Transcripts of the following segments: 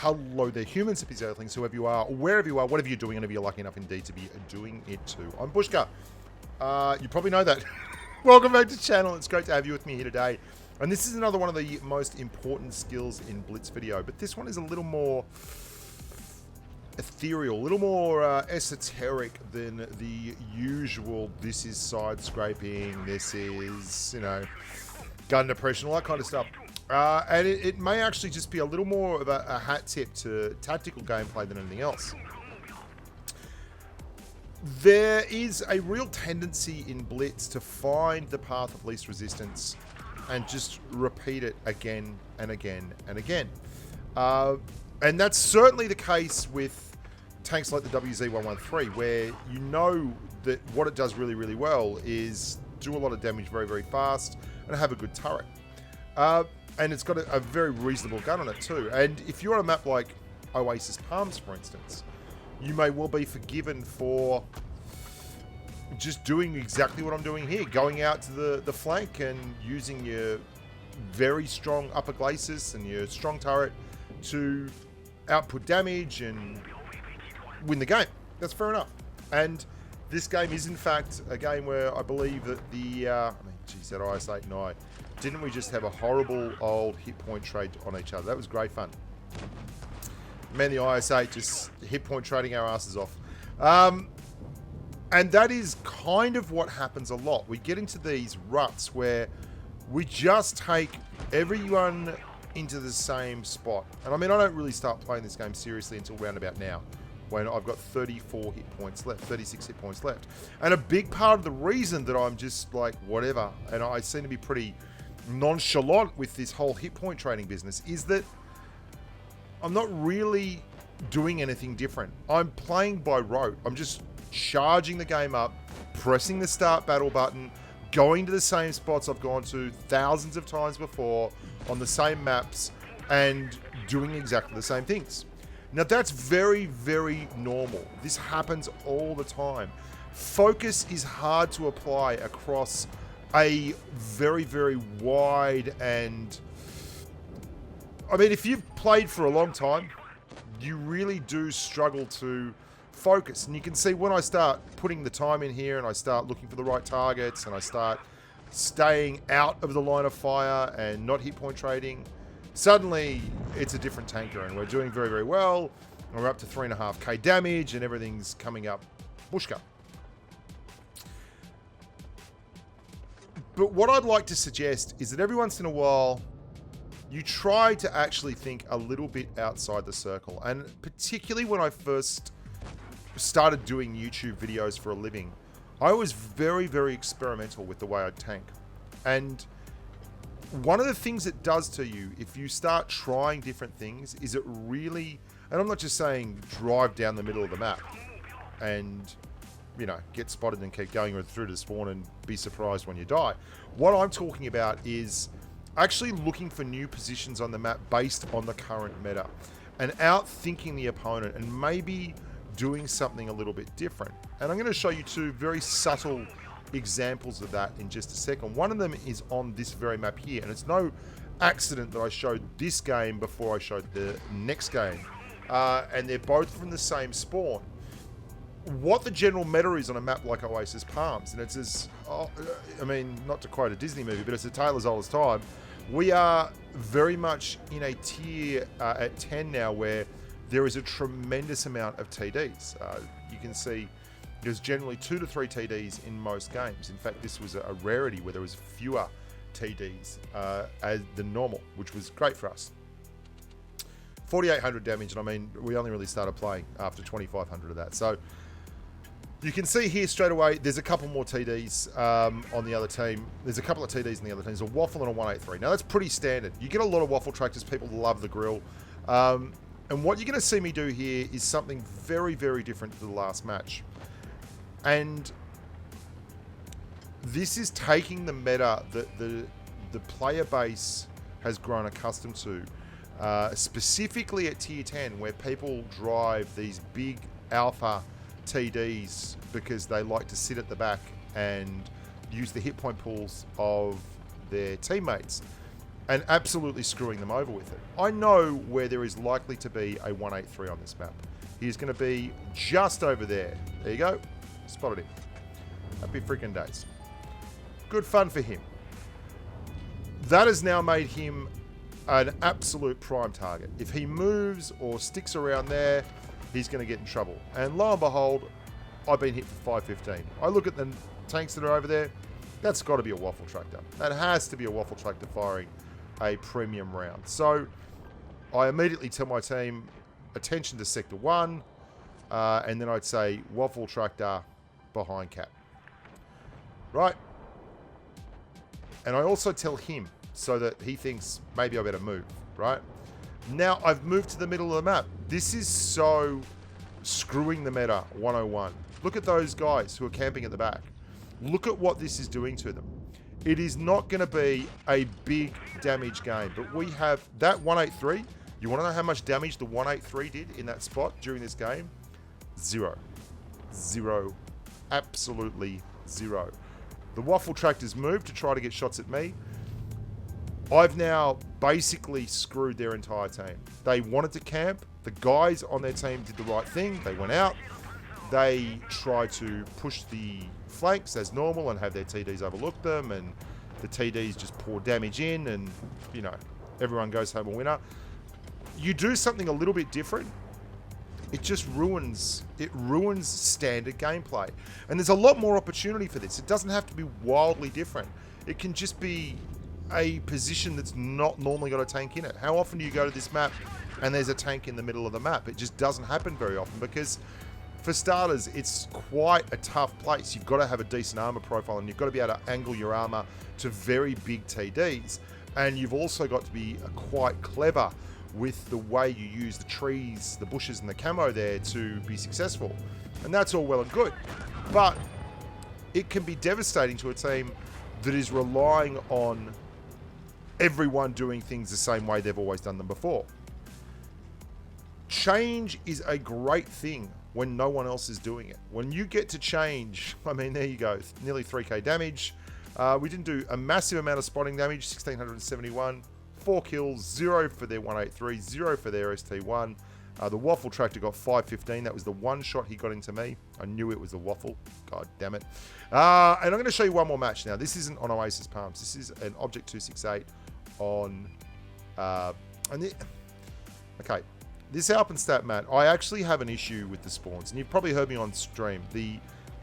Hello there, humans, hippies, earthlings, whoever you are, wherever you are, whatever you're doing, and if you're lucky enough indeed to be doing it too. I'm Bushka. You probably know that. Welcome back to the channel. It's great to have you with me here today. And this is another one of the most important skills in Blitz video, but this one is a little more ethereal, a little more esoteric than the usual. This is side scraping, this is, you know, gun depression, all that kind of stuff. And it may actually just be a little more of a hat tip to tactical gameplay than anything else. There is a real tendency in Blitz to find the path of least resistance and just repeat it again and again and again. And that's certainly the case with tanks like the WZ-113, where you know that what it does really, really well is do a lot of damage very, very fast and have a good turret. And it's got a very reasonable gun on it too. And if you're on a map like Oasis Palms, for instance, you may well be forgiven for just doing exactly what I'm doing here, going out to the flank and using your very strong upper glacis and your strong turret to output damage and win the game. That's fair enough. And this game is in fact a game where I believe that the, I mean, geez, that IS-8 and I, didn't we just have a horrible old hit point trade on each other? That was great fun. Man, the IS-8 just hit point trading our asses off. And that is kind of what happens a lot. We get into these ruts where we just take everyone into the same spot. And I mean, I don't really start playing this game seriously until round about now, when I've got 34 hit points left, 36 hit points left. And a big part of the reason that I'm just like, whatever, and I seem to be pretty nonchalant with this whole hit point trading business, is that I'm not really doing anything different. I'm playing by rote. I'm just charging the game up, pressing the start battle button, going to the same spots I've gone to thousands of times before on the same maps and doing exactly the same things. Now that's very, very normal. This happens all the time. Focus is hard to apply across a very, very wide, and I mean, if you've played for a long time, you really do struggle to focus. And you can see when I start putting the time in here and I start looking for the right targets and I start staying out of the line of fire and not hit point trading, suddenly it's a different tanker and we're doing very, very well. And we're up to 3.5k damage and everything's coming up Bushka. But what I'd like to suggest is that every once in a while, you try to actually think a little bit outside the circle. And particularly when I first started doing YouTube videos for a living, I was very, very experimental with the way I tank. And one of the things it does to you, if you start trying different things, is it really, and I'm not just saying drive down the middle of the map and, you know, get spotted and keep going through to spawn and be surprised when you die. What I'm talking about is actually looking for new positions on the map based on the current meta and outthinking the opponent and maybe doing something a little bit different. And I'm going to show you two very subtle examples of that in just a second. One of them is on this very map here, and it's no accident that I showed this game before I showed the next game. And they're both from the same spawn. What the general meta is on a map like Oasis Palms, and it's as, I mean, not to quote a Disney movie, but it's a tale as old as time. We are very much in a tier at 10 now where there is a tremendous amount of TDs. You can see there's generally 2 to 3 TDs in most games. In fact, this was a rarity where there was fewer TDs than normal, which was great for us. 4,800 damage, and I mean, we only really started playing after 2,500 of that. So you can see here straight away, there's a couple more TDs on the other team. There's a couple of TDs on the other team. There's a waffle and a 183. Now that's pretty standard. You get a lot of waffle tractors. People love the grill. And what you're going to see me do here is something very, very different to the last match. And this is taking the meta that the player base has grown accustomed to, specifically at tier 10, where people drive these big alpha TDs because they like to sit at the back and use the hit point pools of their teammates. and absolutely screwing them over with it. I know where there is likely to be a 183 on this map. He's going to be just over there. There you go. Spotted him. Happy freaking days. Good fun for him. That has now made him an absolute prime target. If he moves or sticks around there, he's going to get in trouble. And lo and behold, I've been hit for 515. I look at the tanks that are over there. That's got to be a waffle tractor. That has to be a waffle tractor firing a premium round. So I immediately tell my team, attention to sector 1, and then I'd say waffle tractor behind cap. Right? And I also tell him so that he thinks maybe I better move, right? Now I've moved to the middle of the map. This is so screwing the meta 101. Look at those guys who are camping at the back. Look at what this is doing to them. It is not going to be a big damage game, but we have that 183. You want to know how much damage the 183 did in that spot during this game? 0. 0. Absolutely 0. The waffle tractors moved to try to get shots at me. I've now basically screwed their entire team. They wanted to camp. The guys on their team did the right thing. They went out. They tried to push the flanks as normal and have their TDs overlook them, and the TDs just pour damage in, and, you know, everyone goes home a winner. You do something a little bit different, it just ruins standard gameplay. And there's a lot more opportunity for this. It doesn't have to be wildly different. It can just be a position that's not normally got a tank in it. How often do you go to this map and there's a tank in the middle of the map? It just doesn't happen very often because, for starters, it's quite a tough place. You've got to have a decent armor profile, and you've got to be able to angle your armor to very big TDs. And you've also got to be quite clever with the way you use the trees, the bushes, and the camo there to be successful. And that's all well and good. But it can be devastating to a team that is relying on everyone doing things the same way they've always done them before. Change is a great thing when no one else is doing it. When you get to change, I mean, there you go, nearly 3k damage. We didn't do a massive amount of spotting damage, 1671, 4 kills, 0 for their 183, 0 for their ST1. The waffle tractor got 515. That was the one shot he got into me. I knew it was the waffle. God damn it. And I'm going to show you one more match now. This isn't on Oasis Palms. This is an Object 268 on... okay. This Alpenstat mat, I actually have an issue with the spawns. And you've probably heard me on stream. The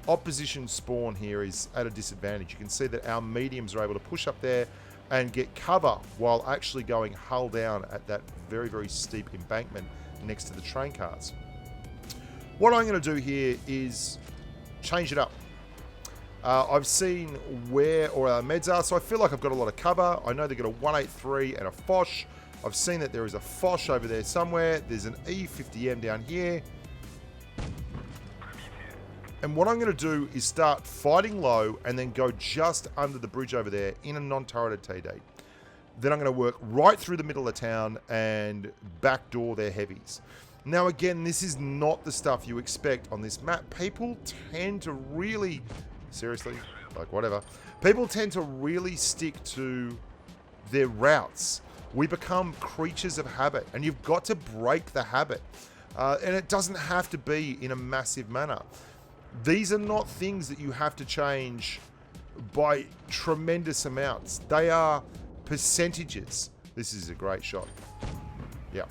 opposition spawn here is at a disadvantage. You can see that our mediums are able to push up there and get cover while actually going hull down at that very, very steep embankment next to the train cars. What I'm going to do here is change it up. I've seen where all our meds are, so I feel like I've got a lot of cover. I know they've got a 183 and a Foch. I've seen that there is a Foch over there somewhere. There's an E50M down here. And what I'm going to do is start fighting low and then go just under the bridge over there in a non-turreted TD. Then I'm going to work right through the middle of town and backdoor their heavies. Now again, this is not the stuff you expect on this map. People tend to really, seriously, like whatever. People tend to really stick to their routes. We become creatures of habit, and you've got to break the habit. And it doesn't have to be in a massive manner. These are not things that you have to change by tremendous amounts. They are percentages. This is a great shot. Yeah.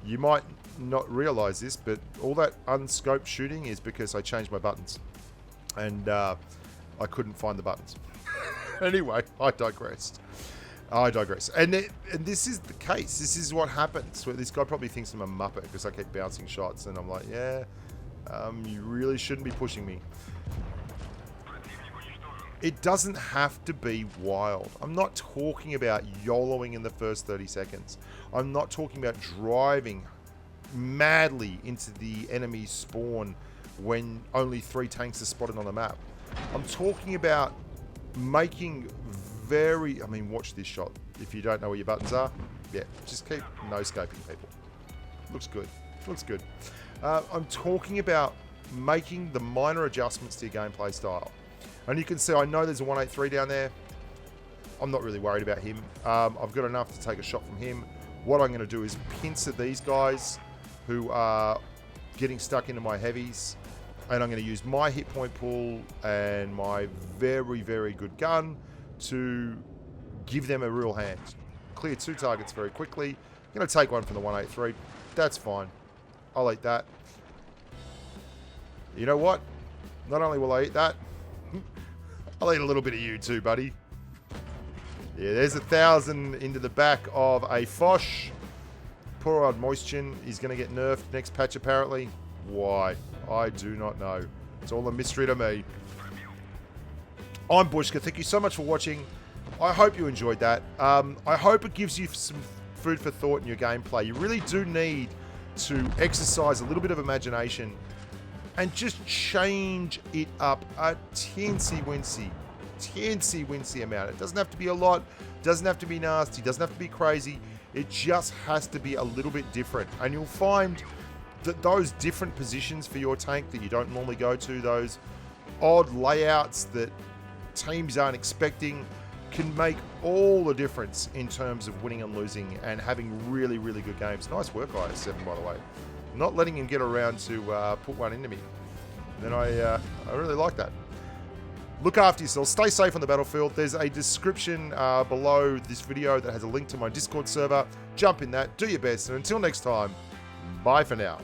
You might not realize this, but all that unscoped shooting is because I changed my buttons. And I couldn't find the buttons. Anyway, I digressed. And this is the case. This is what happens. This guy probably thinks I'm a muppet because I keep bouncing shots. And I'm like, yeah, you really shouldn't be pushing me. It doesn't have to be wild. I'm not talking about YOLOing in the first 30 seconds. I'm not talking about driving madly into the enemy spawn when only 3 tanks are spotted on the map. I'm talking about making very... I mean, watch this shot. If you don't know where your buttons are, yeah, just keep no-scoping people. Looks good. Looks good. I'm talking about making the minor adjustments to your gameplay style. And you can see, I know there's a 183 down there. I'm not really worried about him. I've got enough to take a shot from him. What I'm going to do is pincer these guys who are getting stuck into my heavies. And I'm going to use my hit point pool and my very, very good gun to give them a real hand. Clear 2 targets very quickly. I'm going to take one from the 183. That's fine. I'll eat that. You know what? Not only will I eat that, I'll eat a little bit of you too, buddy. Yeah, there's 1,000 into the back of a Foch. Poor old Moistion is going to get nerfed next patch, apparently. Why? I do not know. It's all a mystery to me. I'm Bushka. Thank you so much for watching. I hope you enjoyed that. I hope it gives you some food for thought in your gameplay. You really do need to exercise a little bit of imagination and just change it up a teensy-wincy amount. It doesn't have to be a lot, doesn't have to be nasty, doesn't have to be crazy. It just has to be a little bit different. And you'll find that those different positions for your tank that you don't normally go to, those odd layouts that teams aren't expecting, can make all the difference in terms of winning and losing and having really, really good games. Nice work, IS7, by the way. Not letting him get around to put one into me. And I really like that. Look after yourselves. Stay safe on the battlefield. There's a description below this video that has a link to my Discord server. Jump in that. Do your best. And until next time, bye for now.